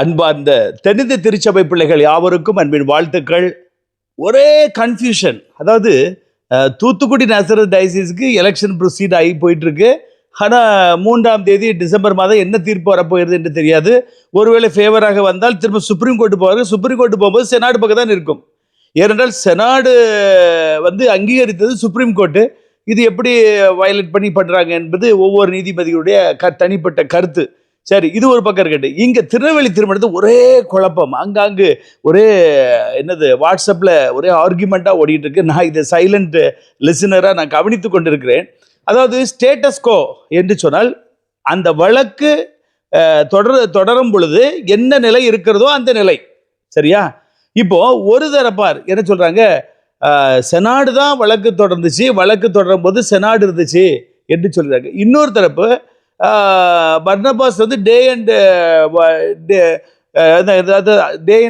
அன்பார்ந்த தென்னிந்திய திருச்சபை பிள்ளைகள் யாவருக்கும் அன்பின் வாழ்த்துக்கள். ஒரே கன்ஃபியூஷன். அதாவது தூத்துக்குடி நேசரத் டயசிஸ்க்கு எலெக்ஷன் ப்ரொசீட் ஆகி போயிட்டு இருக்கு. ஆனால் 3ஆம் தேதி டிசம்பர் மாதம் என்ன தீர்ப்பு வரப்போகிறது என்று தெரியாது. ஒருவேளை ஃபேவராக வந்தால் திரும்ப சுப்ரீம் கோர்ட்டு போவாங்க. சுப்ரீம் கோர்ட்டு போகும்போது செனாடு பக்கம் தான் இருக்கும். ஏனென்றால் செனாடு அங்கீகரித்தது சுப்ரீம் கோர்ட்டு. இது எப்படி வயலேட் பண்ணி பண்ணுறாங்க என்பது ஒவ்வொரு நீதிபதியுடைய தனிப்பட்ட கருத்து. சரி, இது ஒரு பக்கம் இருக்கட்டு. இங்கே திருநெல்வேலி திருமணத்து ஒரே குழப்பம். அங்காங்கு ஒரே வாட்ஸ்அப்பில் ஒரே ஆர்குமெண்ட்டாக ஓடிட்டு இருக்கு. நான் இதை சைலண்ட் லிசனராக நான் கவனித்து கொண்டிருக்கிறேன். அதாவது ஸ்டேட்டஸ் கோ என்று சொன்னால் அந்த வழக்கு தொடரும் பொழுது என்ன நிலை இருக்கிறதோ அந்த நிலை. சரியா? இப்போ ஒரு தரப்பார் என்ன சொல்றாங்க, செனாடு தான் வழக்கு தொடர்ந்துச்சு, வழக்கு தொடரும் போது செனாடு இருந்துச்சு என்று சொல்றாங்க. இன்னொரு தரப்பு பர்னபாஸ் டே அண்ட்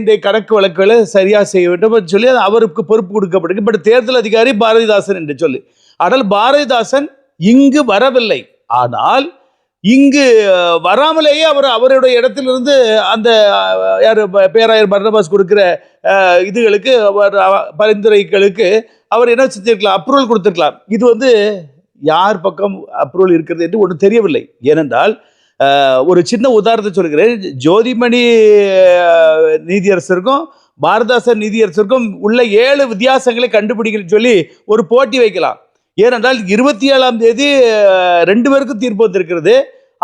டே கணக்கு வழக்குகளை சரியா செய்ய வேண்டும் சொல்லி அவருக்கு பொறுப்பு கொடுக்கப்பட்டிருக்கு. பட் தேர்தல் அதிகாரி பாரதிதாசன் என்று சொல்லி, ஆனால் பாரதிதாசன் இங்கு வரவில்லை. ஆனால் இங்கு வராமலேயே அவருடைய இடத்திலிருந்து அந்த யார் பேராயர் பர்னபாஸ் கொடுக்கிற இதுகளுக்கு பரிந்துரைகளுக்கு அவர் என்ன செஞ்சிருக்கலாம், அப்ரூவல் கொடுத்திருக்கலாம். இது யார் பக்கம் அப்ரூவல் இருக்கிறது என்று ஒன்றும் தெரியவில்லை. ஏனென்றால் ஒரு சின்ன உதாரணத்தை சொல்கிறேன். ஜோதிமணி நீதியரசருக்கும் பாரதாசன் நீதியரசருக்கும் உள்ள 7 வித்தியாசங்களை கண்டுபிடிக்க சொல்லி ஒரு போட்டி வைக்கலாம். ஏனென்றால் 27ஆம் தேதி 2 பேருக்கும் தீர்ப்பு வந்திருக்கிறது.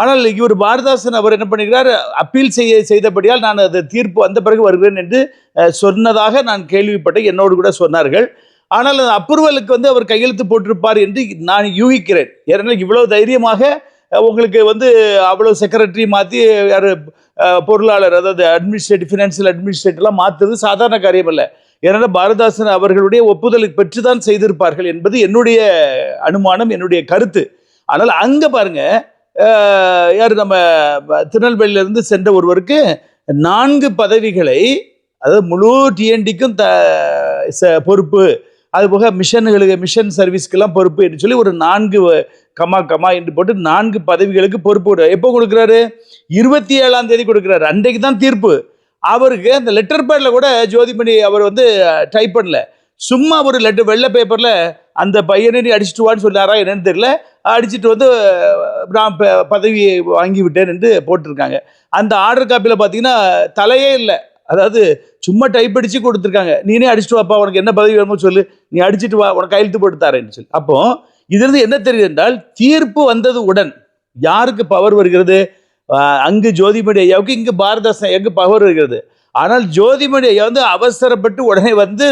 ஆனால் இவர் பாரதாசன் அவர் என்ன பண்ணுகிறார், அப்பீல் செய்தபடியால் நான் அது தீர்ப்பு வந்த பிறகு வருகிறேன் என்று சொன்னதாக நான் கேள்விப்பட்டேன். என்னோடு கூட சொன்னார்கள். ஆனால் அந்த அப்ரூவலுக்கு அவர் கையெழுத்து போட்டிருப்பார் என்று நான் யூகிக்கிறேன். ஏனென்றால் இவ்வளவு தைரியமாக உங்களுக்கு அவ்வளவு செக்ரட்டரி மாற்றி யார் பொருளாளர், அதாவது அட்மினிஸ்ட்ரேட்டிவ் ஃபினான்சியல் அட்மினிஸ்ட்ரேட்டிவ்லாம் மாற்றுறது சாதாரண காரியம் அல்ல. ஏனென்றால் பாரதாசன் அவர்களுடைய ஒப்புதலுக்கு பெற்றுதான் செய்திருப்பார்கள் என்பது என்னுடைய அனுமானம், என்னுடைய கருத்து. ஆனால் அங்கே பாருங்க, யார் நம்ம திருநெல்வேலியிலிருந்து சென்ற ஒருவருக்கு 4 பதவிகளை, அதாவது முழு டிஎன்டிக்கும் பொறுப்பு, அதுபோக மிஷன் சர்வீஸ்க்கெல்லாம் பொறுப்பு என்று சொல்லி ஒரு 4 கமா என்று போட்டு 4 பதவிகளுக்கு பொறுப்பு எப்போ கொடுக்குறாரு, 27ஆம் தேதி கொடுக்குறாரு. அன்றைக்கு தான் தீர்ப்பு. அவருக்கு அந்த லெட்டர் பேட்ல கூட ஜோதிமணி அவர் டைப் பண்ணல. சும்மா ஒரு வெள்ளை பேப்பர்ல அந்த பையனை அடிச்சுட்டு வான்னு சொன்னாரா என்னன்னு தெரியல, அடிச்சுட்டு நான் பதவி வாங்கி விட்டேன் என்று போட்டிருக்காங்க. அந்த ஆர்டர் காப்பியில் பார்த்தீங்கன்னா தலையே இல்லை. அதாவது சும்மா டைப் அடிச்சு கொடுத்துருக்காங்க. நீனே அடிச்சுட்டு வாப்பா, உனக்கு என்ன பதவி வேணுமோ சொல்லு, நீ அடிச்சுட்டு வா, உனக்கு கையெழுத்து போட்டு தரேன்னு சொல்லி. அப்போ இதிலிருந்து என்ன தெரியுது என்றால், தீர்ப்பு வந்தது உடன் யாருக்கு பவர் வருகிறது, அங்கு ஜோதிமணி ஐயாவுக்கு, இங்கு பாரதாசன் ஐயாவுக்கு பவர் வருகிறது. ஆனால் ஜோதிமணி ஐயா அவசரப்பட்டு உடனே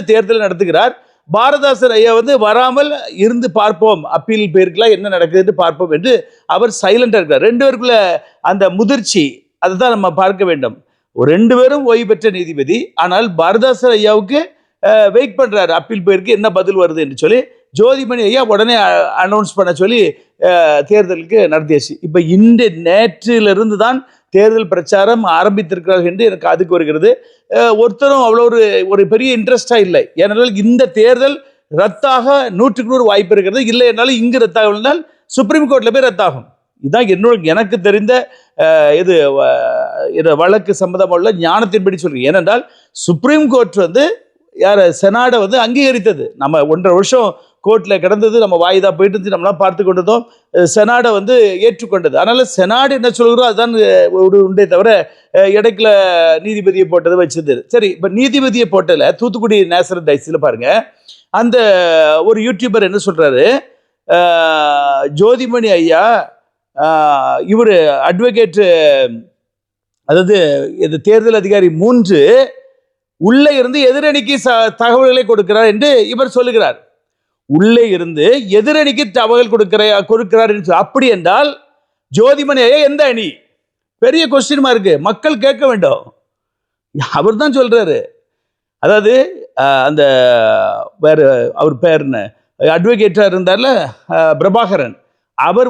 தேர்தல் நடத்துகிறார். பாரதாசன் ஐயா வராமல் இருந்து பார்ப்போம், அப்பீல் பேருக்குலாம் என்ன நடக்குதுன்னு பார்ப்போம் என்று அவர் சைலண்டா இருக்கிறார். 2 பேருக்குள்ள அந்த முதிர்ச்சி அதுதான் நம்ம பார்க்க வேண்டும். 2 பேரும் ஓய்வு பெற்ற நீதிபதி. ஆனால் பாரதாசன் ஐயாவுக்கு வெயிட் பண்றாரு, அப்பீல் பேருக்கு என்ன பதில் வருது என்று சொல்லி. ஜோதிமணி ஐயா உடனே அனௌன்ஸ் பண்ண சொல்லி தேர்தலுக்கு நடத்தியாச்சு. இப்போ நேற்றிலிருந்து தான் தேர்தல் பிரச்சாரம் ஆரம்பித்திருக்கிறார்கள் என்று எனக்கு அதுக்கு வருகிறது. ஒருத்தரும் அவ்வளோ ஒரு பெரிய இன்ட்ரெஸ்டாக இல்லை. ஏனென்றால் இந்த தேர்தல் ரத்தாக 100க்கு 100 வாய்ப்பு இருக்கிறது. இல்லை என்னாலும் இங்கு ரத்தாகனால் சுப்ரீம் கோர்ட்டில் போய் ரத்தாகும். இதுதான் எனக்கு தெரிந்த வழக்கு சம்பந்தமுள்ள ஞானத்தின்படி சொல்றேன். ஏனென்றால் சுப்ரீம் கோர்ட் யார் செனாடை அங்கீகரித்தது. நம்ம 1.5 வருஷம் கோர்ட்டில் கிடந்தது, நம்ம வாய்தா போயிட்டு இருந்து நம்மளாம் பார்த்து கொண்டதும் செனாடை ஏற்றுக்கொண்டது. அதனால செனாடு என்ன சொல்கிறோம் அதுதான் உண்டே தவிர இடைக்குல நீதிபதியை போட்டது வச்சது. சரி, இப்போ நீதிபதியை போட்டதில் தூத்துக்குடி நேசரத் டயசிஸில் பாருங்க, அந்த ஒரு யூடியூபர் என்ன சொல்றாரு, ஜோதிமணி ஐயா இவர் அட்வொகேட், அதாவது இது தேர்தல் அதிகாரி 3 உள்ளே இருந்து எதிரணிக்கு தகவல்களை கொடுக்கிறார் என்று இவர் சொல்லுகிறார். உள்ளே இருந்து எதிரணிக்கு தகவல் கொடுக்கிறார் என்று. அப்படி என்றால் ஜோதிமணி ஐயா எந்த அணி? பெரிய கொஸ்டின் மார்க்கு. மக்கள் கேட்க வேண்டும். அவர் தான் சொல்றாரு. அதாவது அந்த வேற அவர் பேர் என்ன, அட்வொகேட்டா இருந்தார்ல பிரபாகரன், அவர்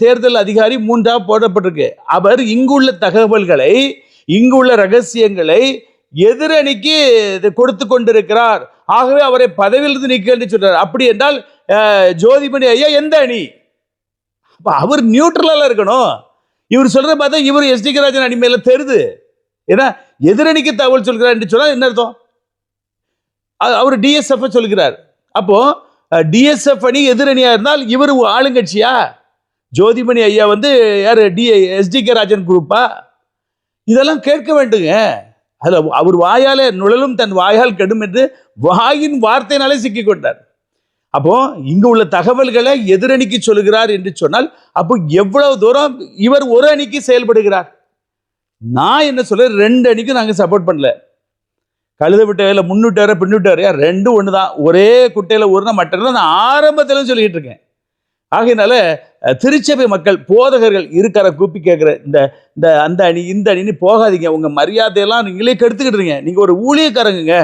தேர்தல் அதிகாரி 3ஆக போடப்பட்டிருக்கு. அவர் இங்குள்ள தகவல்களை, இங்குள்ள ரகசியங்களை எதிரணிக்கு கொடுத்து கொண்டிருக்கிறார். ஆகவே அவரை பதவியிலிருந்து நீக்க என்று சொல்றார். அப்படி என்றால் ஜோதிமணி ஐயா எந்த அணி? அவர் நியூட்ரலா இருக்கணும். இவர் சொல்ற பார்த்தா இவர் எஸ் டி ராஜன் அணி மேல தெரியுது. ஏன்னா எதிரணிக்கு தகவல் சொல்கிறார் என்று சொன்னால் என்ன அர்த்தம்? அவர் டிஎஸ்எஃப் சொல்கிறார். அப்போ டிஎஸ்எஃப் அணி எதிரணியா இருந்தால் இவர் ஆளுங்கட்சியா? ஜோதிமணி ஐயா வந்து யாரு? எஸ்டிகே ராஜன் குரூப்பா? இதெல்லாம் கேட்க வேண்டுங்க. அதுல அவர் வாயாலே நுழலும் தன் வாயால் கெடும் என்று வாயின் வார்த்தையினாலே சிக்கிக் கொண்டார். அப்போ இங்கு உள்ள தகவல்களை எதிரணிக்கு சொல்லுகிறார் என்று சொன்னால் அப்போ எவ்வளவு தூரம் இவர் ஒரு அணிக்கு செயல்படுகிறார். நான் என்ன சொல்ல, 2 அணிக்கும் நாங்க சப்போர்ட் பண்ணல. கழுத விட்ட முன்னுட்டார பின்னுட்டாரு ரெண்டும் ஒண்ணுதான். ஒரே குட்டையில ஊர்னா மற்ற நான் ஆரம்பத்திலும் சொல்லிட்டு இருக்கேன். ஆகையினால திருச்சபை மக்கள் போதகர்கள் இருக்கிற கூப்பி கேட்கிற இந்த அந்த அணி இந்த அணின்னு போகாதீங்க. உங்க மரியாதையெல்லாம் நீங்களே கெடுத்துக்கிட்டுறீங்க. நீங்க ஒரு ஊழியக்காரங்க,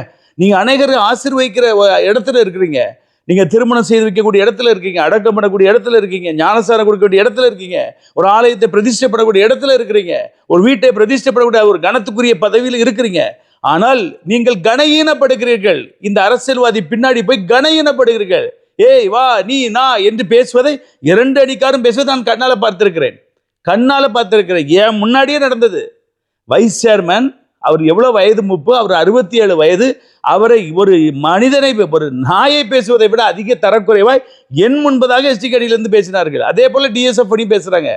நீங்க அநேகரை ஆசீர்வதிக்கிற இடத்துல இருக்கிறீங்க. நீங்க திருமணம் செய்து வைக்கக்கூடிய இடத்துல இருக்கீங்க, அடக்கம் பண்ணக்கூடிய இடத்துல இருக்கீங்க, ஞானசாரம் கொடுக்கக்கூடிய இடத்துல இருக்கீங்க, ஒரு ஆலயத்தை பிரதிஷ்டைப்படக்கூடிய இடத்துல இருக்கிறீங்க, ஒரு வீட்டை பிரதிஷ்டைப்படக்கூடிய ஒரு கனத்துக்குரிய பதவியில் இருக்கிறீங்க. ஆனால் நீங்கள் கனஈனப்படுகிறீர்கள். இந்த அரசியல்வாதி பின்னாடி போய் கனஈனப்படுகிறீர்கள். ஏய் வா நீ நான் என்று பேசுவதை 2 அணிக்காரும் பேசுவதை நான் கண்ணால பார்த்திருக்கிறேன். ஏன் முன்னாடியே நடந்தது. வைஸ் சேர்மன் அவர் எவ்வளவு வயது மூப்பு, அவர் 67 வயது. அவரை ஒரு மனிதனை, ஒரு நாயை பேசுவதை விட அதிக தரக்குறைவாய் என் முன்பதாக எஸ்டி அணியிலிருந்து பேசினார்கள். அதே போல டிஎஸ்எஃப் அணி பேசுறாங்க.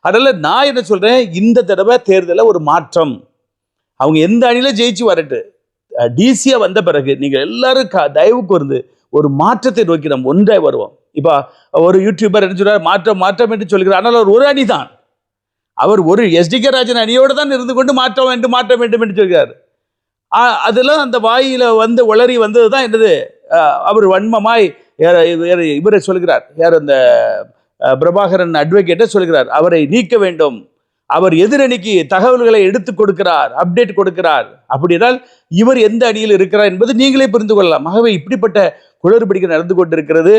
அதனால நான் என்ன சொல்றேன், இந்த தடவை தேர்தலில் ஒரு மாற்றம். அவங்க எந்த அணியில ஜெயிச்சு வரட்டு, டிசியா வந்த பிறகு நீங்க எல்லாரும் தயவுக்கு வந்து ஒரு மாற்றத்தை நோக்கி நம்ம ஒன்றாய் வருவோம். இப்ப ஒரு யூடியூபர் என்ன சொல்றாரு, மாற்றம் மாற்றம் என்று சொல்கிறார். ஆனால் அவர் ஒரு அணி தான். அவர் ஒரு எஸ்டிகே ராஜன் அணியோடு தான் இருந்து கொண்டு மாற்றம் வேண்டும் என்று சொல்கிறார். அதெல்லாம் அந்த வாயில வந்து உளறி வந்தது தான் என்னது, அவர் வன்மமாய் இவரை சொல்கிறார். யார்? அந்த பிரபாகரன் அட்வொகேட்டை சொல்கிறார், அவரை நீக்க வேண்டும். அவர் எதிரணிக்கு தகவல்களை எடுத்து கொடுக்கிறார், அப்டேட் கொடுக்கிறார். அப்படினால் இவர் எந்த அணியில் இருக்கிறார் என்பது நீங்களே புரிந்து கொள்ளலாம். ஆகவே இப்படிப்பட்ட குளறுபடிகள் நடந்து கொண்டிருக்கிறது.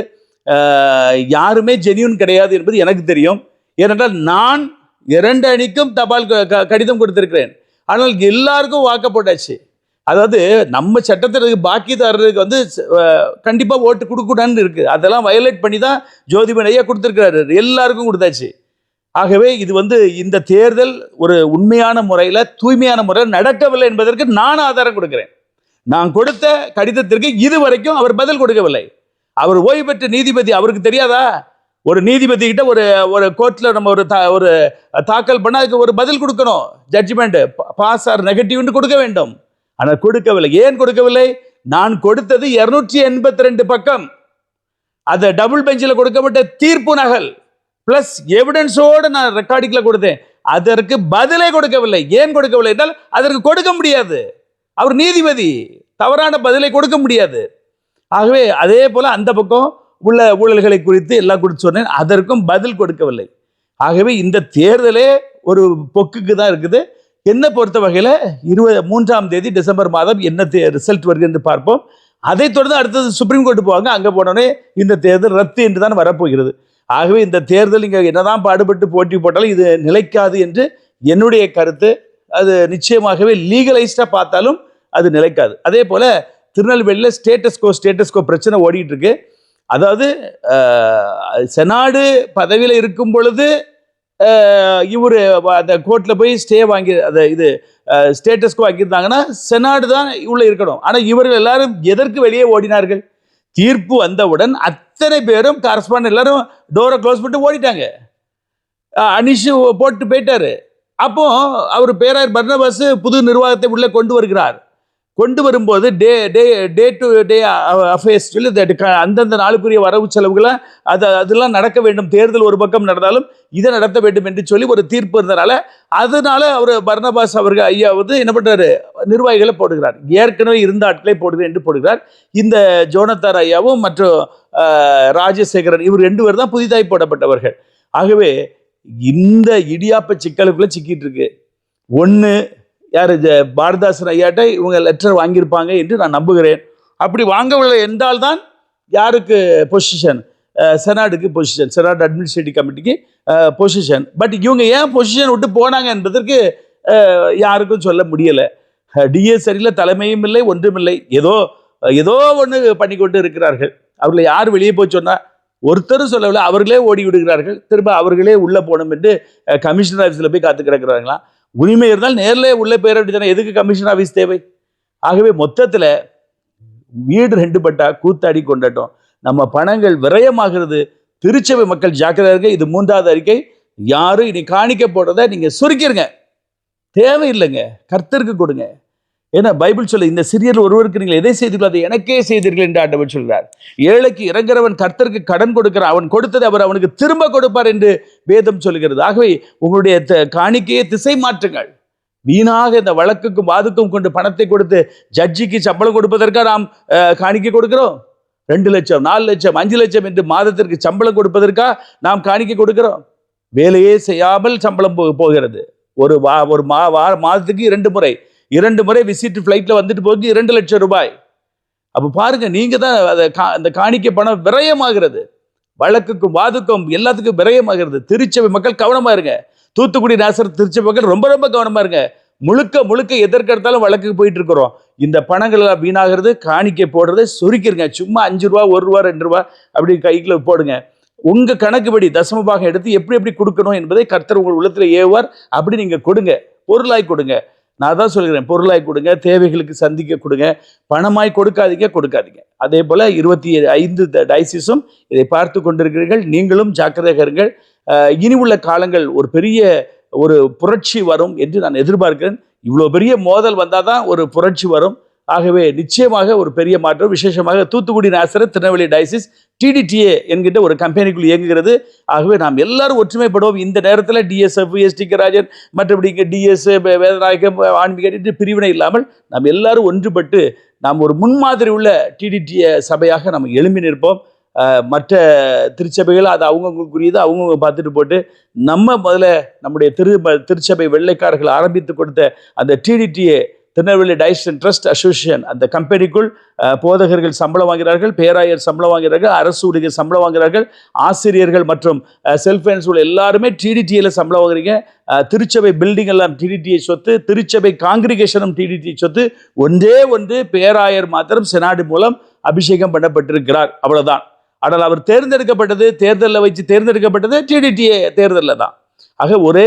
யாருமே ஜெனியூன் கிடையாது என்பது எனக்கு தெரியும். ஏனென்றால் நான் 2 அணிக்கும் தபால் கடிதம் கொடுத்திருக்கிறேன். ஆனால் எல்லாருக்கும் வாக்க போட்டாச்சு. அதாவது நம்ம சட்டத்திற்கு பாக்கிதாரருக்கு வந்து கண்டிப்பா ஓட்டு கொடுக்கூடாதுன்னு இருக்கு. அதெல்லாம் வயலேட் பண்ணி தான் ஜோதிமணி ஐயா கொடுத்திருக்கிறாரு. எல்லாருக்கும் கொடுத்தாச்சு. ஆகவே இது வந்து இந்த தேர்தல் ஒரு உண்மையான முறையில், தூய்மையான முறையில் நடக்கவில்லை என்பதற்கு நான் ஆதாரம் கொடுக்கிறேன். நான் கொடுத்த கடிதத்திற்கு இதுவரைக்கும் அவர் பதில் கொடுக்கவில்லை. அவர் ஓய்வு பெற்ற நீதிபதி, அவருக்கு தெரியாதா? ஒரு நீதிபதி கிட்ட ஒரு கோர்ட்ல நம்ம ஒரு தாக்கல் பண்ண அதுக்கு ஒரு பதில் கொடுக்கணும். ஜட்ஜ்மெண்ட் பாஸ் ஆர் நெகட்டிவ்னு கொடுக்க வேண்டும். ஆனால் கொடுக்கவில்லை. ஏன் கொடுக்கவில்லை? நான் கொடுத்தது 282 பக்கம். அந்த டபுள் பெஞ்சில் கொடுக்கப்பட்ட தீர்ப்பு நகல் பிளஸ் எவிடன்ஸோடு நான் ரெக்கார்டிங்ல கொடுத்தேன். அதற்கு பதிலே கொடுக்கவில்லை. ஏன் கொடுக்கவில்லை என்றால் அதற்கு கொடுக்க முடியாது. அவர் நீதிபதி, தவறான பதிலை கொடுக்க முடியாது. ஆகவே அதே போல அந்த பக்கம் உள்ள ஊழல்களை குறித்து எல்லாம் குறித்து சொன்னேன், அதற்கும் பதில் கொடுக்கவில்லை. ஆகவே இந்த தேர்தலே ஒரு பொக்குக்கு தான் இருக்குது. என்ன பொறுத்த வகையில் 23ஆம் தேதி டிசம்பர் மாதம் என்ன ரிசல்ட் வருது என்று பார்ப்போம். அதை தொடர்ந்து அடுத்தது சுப்ரீம் கோர்ட்டு போவாங்க. அங்கே போனோடனே இந்த தேர்தல் ரத்து என்று தான் வரப்போகிறது. ஆகவே இந்த தேர்தல் இங்கே என்னதான் பாடுபட்டு போட்டி போட்டாலும் இது நிலைக்காது என்று என்னுடைய கருத்து. அது நிச்சயமாகவே லீகலைஸ்டாக பார்த்தாலும் அது நிலைக்காது. அதே போல் திருநெல்வேலியில் ஸ்டேட்டஸ்கோ பிரச்சனை ஓடிட்டு இருக்கு. அதாவது செனாடு பதவியில் இருக்கும் பொழுது இவர் அந்த கோர்ட்டில் போய் ஸ்டே வாங்கி அதை இது ஸ்டேட்டஸ்கோ வாங்கியிருந்தாங்கன்னா செனாடு தான் உள்ள இருக்கணும். ஆனால் இவர்கள் எல்லாரும் எதற்கு வெளியே ஓடினார்கள்? தீர்ப்பு வந்தவுடன் அத்தனை பேரும் கரஸ்பாண்ட் எல்லாரும் டோரை க்ளோஸ் பண்ணிட்டு ஓடிட்டாங்க. அனிஷ் போட்டு போயிட்டாரு. அப்போ அவர் பேராயர் பர்னபாஸ் புது நிர்வாகத்தை உள்ளே கொண்டு வருகிறார். கொண்டு வரும்போது டே டு டே அஃபேர்ஸ் சொல்லி அந்தந்த நாளுக்குரிய வரவு செலவுகளை அதெல்லாம் நடக்க வேண்டும். தேர்தல் ஒரு பக்கம் நடந்தாலும் இதை நடத்த வேண்டும் என்று சொல்லி ஒரு தீர்ப்பு இருந்தனால அதனால அவர் பர்னபாஸ் அவர்கள் ஐயா வந்து என்ன பண்றாரு, நிர்வாகிகளை போடுகிறார். ஏற்கனவே இருந்த ஆட்களை போடுகிறேன் என்று போடுகிறார். இந்த ஜோனத்தார் ஐயாவும் மற்றும் ராஜசேகரன் இவர் 2 பேர் தான் புதிதாய் போடப்பட்டவர்கள். ஆகவே இந்த இடியாப்ப சிக்கலுக்குள்ள சிக்கிட்டு இருக்கு. ஒன்று யார், பாரதாசன் ஐயாட்ட இவங்க லெட்டர் வாங்கியிருப்பாங்க என்று நான் நம்புகிறேன். அப்படி வாங்கவில்லை என்றால் தான் யாருக்கு பொசிஷன், செனாடுக்கு பொசிஷன், செனாட் அட்மினிஸ்ட்ரேட்டிவ் கமிட்டிக்கு பொசிஷன். பட் இவங்க ஏன் பொசிஷன் விட்டு போனாங்க என்பதற்கு யாருக்கும் சொல்ல முடியலை. டிஎஸ்ஆரியில் தலைமையும் இல்லை, ஒன்றும் இல்லை. ஏதோ ஒன்று பண்ணி கொண்டு இருக்கிறார்கள். அவர்களை யார் வெளியே போய் சொன்னா ஒருத்தரும் சொல்லவில்லை. அவர்களே ஓடி விடுகிறார்கள். திரும்ப அவர்களே உள்ளே போகணும் என்று கமிஷனர் ஆஃபீஸில் போய் காத்து கிடக்கிறாங்களாம். உரிமை இருந்தால் நேரில் உள்ளே போயிட வேண்டியதானே, எதுக்கு கமிஷன் ஆஃபீஸ் தேவை? ஆகவே மொத்தத்தில் வீடு 2 பட்டா கூத்தாடி கொண்டாட்டம். நம்ம பணங்கள் விரயமாகிறது. திருச்சபை மக்கள் ஜாக்கிரதையா இருங்க. இது 3வது அறிக்கை. யாரும் இனி காணிக்க போடுறத நீங்க சுருக்கிருங்க, தேவையில்லைங்க, கர்த்தருக்கு கொடுங்க. ஏன்னா பைபிள் சொல்ல, இந்த சிறியர் ஒருவருக்கு நீங்கள் எதை செய்தீர்களோ அதை எனக்கே செய்தீர்கள் என்று ஆண்டவர் சொல்கிறார். ஏழைக்கு இறங்குறவன் கர்த்தருக்கு கடன் கொடுக்கிறான், அவன் கொடுத்ததை அவர் அவனுக்கு திரும்ப கொடுப்பார் என்று வேதம் சொல்கிறது. ஆகவே உங்களுடைய காணிக்கையை திசை மாற்றுங்கள். வீணாக இந்த வழக்குக்கும் வாதுக்கும் கொண்டு பணத்தை கொடுத்து ஜட்ஜிக்கு சம்பளம் கொடுப்பதற்காக நாம் காணிக்கை கொடுக்கிறோம். 2 லட்சம் 4 லட்சம் 5 லட்சம் என்று மாதத்திற்கு சம்பளம் கொடுப்பதற்காக நாம் காணிக்கை கொடுக்கிறோம். வேலையே செய்யாமல் சம்பளம் போகிறது. ஒரு மாதத்துக்கு 2 முறை விசிட் ஃபிளைட்ல வந்துட்டு போகுது 2 லட்சம் ரூபாய். அப்ப பாருங்க, நீங்க தான் அந்த காணிக்கை பணம் விரயமாகிறது. வழக்குக்கும் வாதுக்கும் எல்லாத்துக்கும் விரயமாகிறது. திருச்சபை மக்கள் கவனமா இருங்க. தூத்துக்குடி நாசர் திருச்சபை மக்கள் ரொம்ப ரொம்ப கவனமா இருங்க. முழுக்க எதற்கெடுத்தாலும் வழக்குக்கு போயிட்டு இருக்கிறோம். இந்த பணங்கள் எல்லாம் வீணாகிறது. காணிக்கை போடுறதை சுருக்கிருங்க. சும்மா 5 ரூபா 1 ரூபா 2 ரூபா அப்படி கைக்குள்ள போடுங்க. உங்க கணக்குப்படி தசமபாகம் எடுத்து எப்படி கொடுக்கணும் என்பதை கர்த்தர் உங்கள் உள்ளத்துல ஏவார். அப்படி நீங்க கொடுங்க, பொருளாய் கொடுங்க. நான் தான் சொல்கிறேன், பொருளாய் கொடுங்க, தேவைகளுக்கு சந்திக்க கொடுங்க, பணமாய் கொடுக்காதீங்க. அதே போல 25 டயசிஸும் இதை பார்த்து கொண்டிருக்கிறீர்கள். நீங்களும் ஜாக்கிரதையாக இருங்கள். இனி உள்ள காலங்கள் ஒரு பெரிய புரட்சி வரும் என்று நான் எதிர்பார்க்கிறேன். இவ்வளோ பெரிய மோதல் வந்தால் தான் ஒரு புரட்சி வரும். ஆகவே நிச்சயமாக ஒரு பெரிய மாற்றம். விசேஷமாக Thoothukudi Nazareth Tirunelveli diocese TDTA என்கின்ற ஒரு கம்பெனிக்குள் இயங்குகிறது. ஆகவே நாம் எல்லாரும் ஒற்றுமைப்படுவோம். இந்த நேரத்தில் DSF, ST ராஜன், மற்றபடி DS, வேதநாயகம், ஆன்மீக பிரிவினை இல்லாமல் நாம் எல்லாரும் ஒன்றுபட்டு நாம் ஒரு முன்மாதிரி உள்ள TDTA சபையாக நம்ம எழும்பி நிற்போம். மற்ற திருச்சபைகள் அது அவங்கவுங்களுக்குரியது அவங்கவுங்க பார்த்துட்டு போட்டு, நம்ம முதல்ல நம்முடைய திருச்சபை வெள்ளைக்காரர்கள் ஆரம்பித்து கொடுத்த அந்த TDTA Tirunelveli diocesan trust association, அந்த கம்பெனிக்குள் போதகர்கள் சம்பளம் வாங்கிறார்கள், பேராயர் சம்பளம் வாங்கிறார்கள், அரசு ஊழியர்கள் சம்பளம் வாங்கிறார்கள், ஆசிரியர்கள் மற்றும் செல்ஃபைனான்ஸ் உள்ள எல்லாருமே TDTAல சம்பளம் வாங்குறீங்க. திருச்சபை பில்டிங் எல்லாம் TDTA சொத்து, திருச்சபை காங்கிரிகேஷனும் TDTA சொத்து. ஒன்று பேராயர் மாத்திரம் செனாடு மூலம் அபிஷேகம் பண்ணப்பட்டிருக்கிறார், அவ்வளவுதான். ஆனால் அவர் தேர்தலில் வச்சு தேர்ந்தெடுக்கப்பட்டது TDTA தேர்தலில் தான். ஆக ஒரே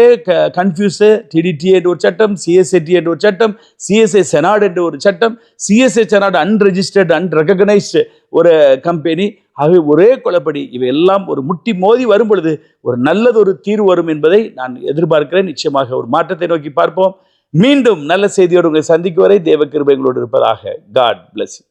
கன்ஃபியூஸு. TDTA என்ற ஒரு சட்டம், CSAT என்ற ஒரு சட்டம், CSA செனாட் என்ற ஒரு சட்டம், CSA செனாட் அன்ரெஜிஸ்டர்ட் அன்ரெகனைஸ்டு ஒரு கம்பெனி. ஆகவே ஒரே குழப்படி. இவையெல்லாம் ஒரு முட்டி மோதி வரும் பொழுது ஒரு நல்லதொரு தீர்வு வரும் என்பதை நான் எதிர்பார்க்கிறேன். நிச்சயமாக ஒரு மாற்றத்தை நோக்கி பார்ப்போம். மீண்டும் நல்ல செய்தியோடு உங்களை சந்திக்கும் வரை தேவ கிருபை எங்களோடு இருப்பதாக. God bless you.